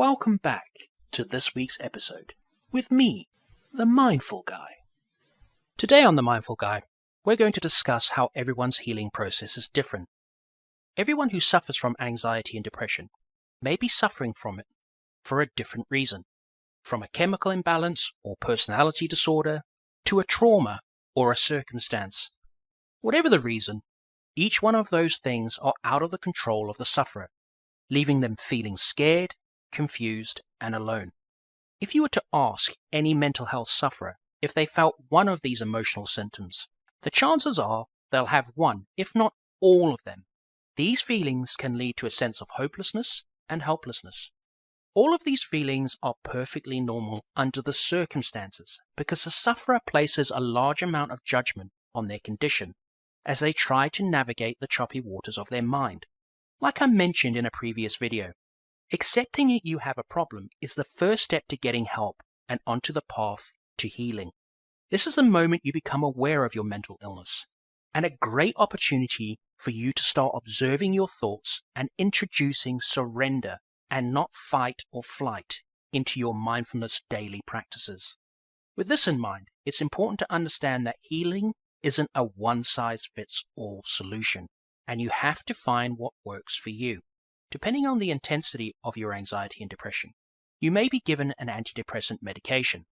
Welcome back to this week's episode with me, the Mindful Guy. Today on the Mindful Guy, we're going to discuss how everyone's healing process is different. Everyone who suffers from anxiety and depression may be suffering from it for a different reason, from a chemical imbalance or personality disorder to a trauma or a circumstance. Whatever the reason, each one of those things are out of the control of the sufferer, leaving them feeling scared, confused, and alone. If you were to ask any mental health sufferer if they felt one of these emotional symptoms, the chances are they'll have one, if not all of them. These feelings can lead to a sense of hopelessness and helplessness. All of these feelings are perfectly normal under the circumstances because the sufferer places a large amount of judgment on their condition as they try to navigate the choppy waters of their mind. Like I mentioned in a previous video, accepting that you have a problem is the first step to getting help and onto the path to healing. This is the moment you become aware of your mental illness, and a great opportunity for you to start observing your thoughts and introducing surrender and not fight or flight into your mindfulness daily practices. With this in mind, it's important to understand that healing isn't a one-size-fits-all solution, and you have to find what works for you. Depending on the intensity of your anxiety and depression, you may be given an antidepressant medication.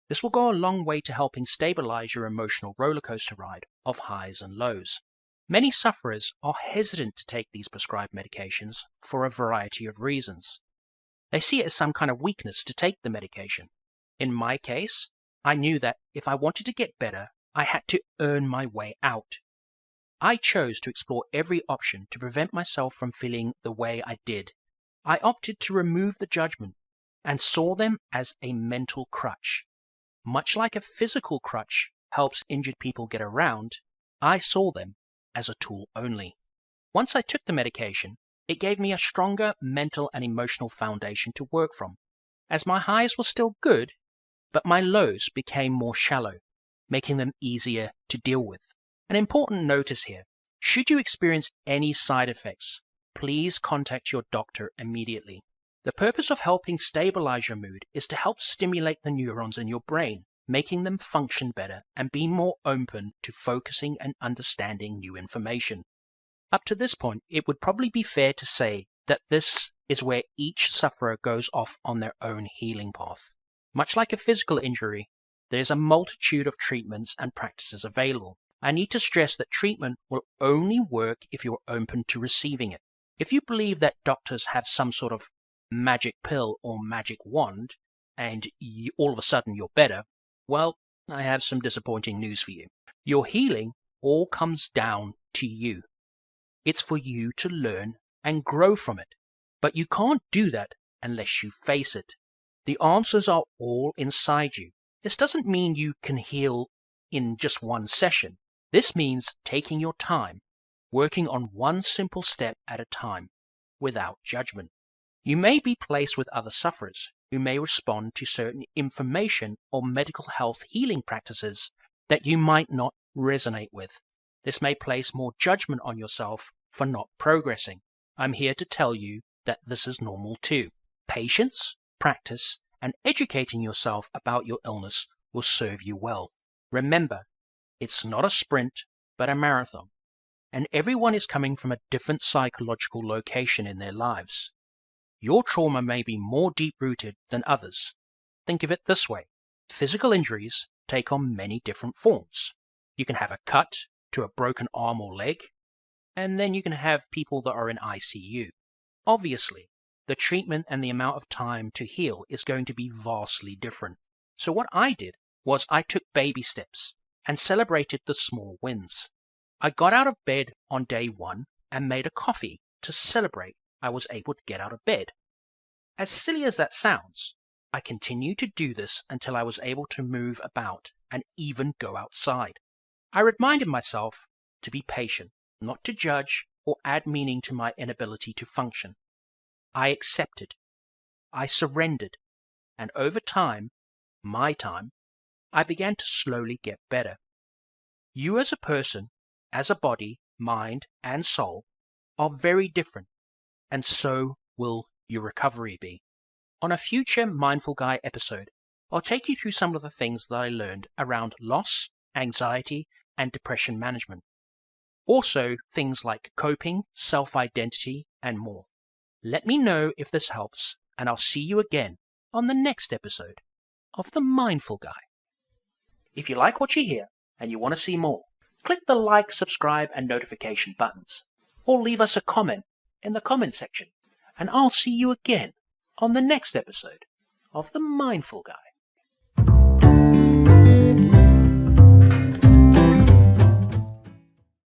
This will go a long way to helping stabilize your emotional rollercoaster ride of highs and lows. Many sufferers are hesitant to take these prescribed medications for a variety of reasons. They see it as some kind of weakness to take the medication. In my case, I knew that if I wanted to get better, I had to earn my way out. I chose to explore every option to prevent myself from feeling the way I did. I opted to remove the judgment and saw them as a mental crutch. Much like a physical crutch helps injured people get around, I saw them as a tool only. Once I took the medication, it gave me a stronger mental and emotional foundation to work from, as my highs were still good, but my lows became more shallow, making them easier to deal with. An important notice here: should you experience any side effects, please contact your doctor immediately. The purpose of helping stabilize your mood is to help stimulate the neurons in your brain, making them function better and be more open to focusing and understanding new information. Up to this point, it would probably be fair to say that this is where each sufferer goes off on their own healing path. Much like a physical injury, there's a multitude of treatments and practices available. I need to stress that treatment will only work if you're open to receiving it. If you believe that doctors have some sort of magic pill or magic wand and all of a sudden you're better, well, I have some disappointing news for you. Your healing all comes down to you. It's for you to learn and grow from it. But you can't do that unless you face it. The answers are all inside you. This doesn't mean you can heal in just one session. This means taking your time, working on one simple step at a time, without judgment. You may be placed with other sufferers who may respond to certain information or medical health healing practices that you might not resonate with. This may place more judgment on yourself for not progressing. I'm here to tell you that this is normal too. Patience, practice, and educating yourself about your illness will serve you well. Remember, it's not a sprint, but a marathon, and everyone is coming from a different psychological location in their lives. Your trauma may be more deep-rooted than others. Think of it this way: physical injuries take on many different forms. You can have a cut to a broken arm or leg, and then you can have people that are in ICU. Obviously, the treatment and the amount of time to heal is going to be vastly different. So what I did was I took baby steps and celebrated the small wins. I got out of bed on day one and made a coffee to celebrate I was able to get out of bed. As silly as that sounds, I continued to do this until I was able to move about and even go outside. I reminded myself to be patient, not to judge or add meaning to my inability to function. I accepted, I surrendered, and over time, my time, I began to slowly get better. You as a person, as a body, mind, and soul, are very different, and so will your recovery be. On a future Mindful Guy episode, I'll take you through some of the things that I learned around loss, anxiety, and depression management. Also, things like coping, self-identity, and more. Let me know if this helps, and I'll see you again on the next episode of The Mindful Guy. If you like what you hear and you want to see more, click the like, subscribe, and notification buttons, or leave us a comment in the comment section, and I'll see you again on the next episode of The Mindful Guy.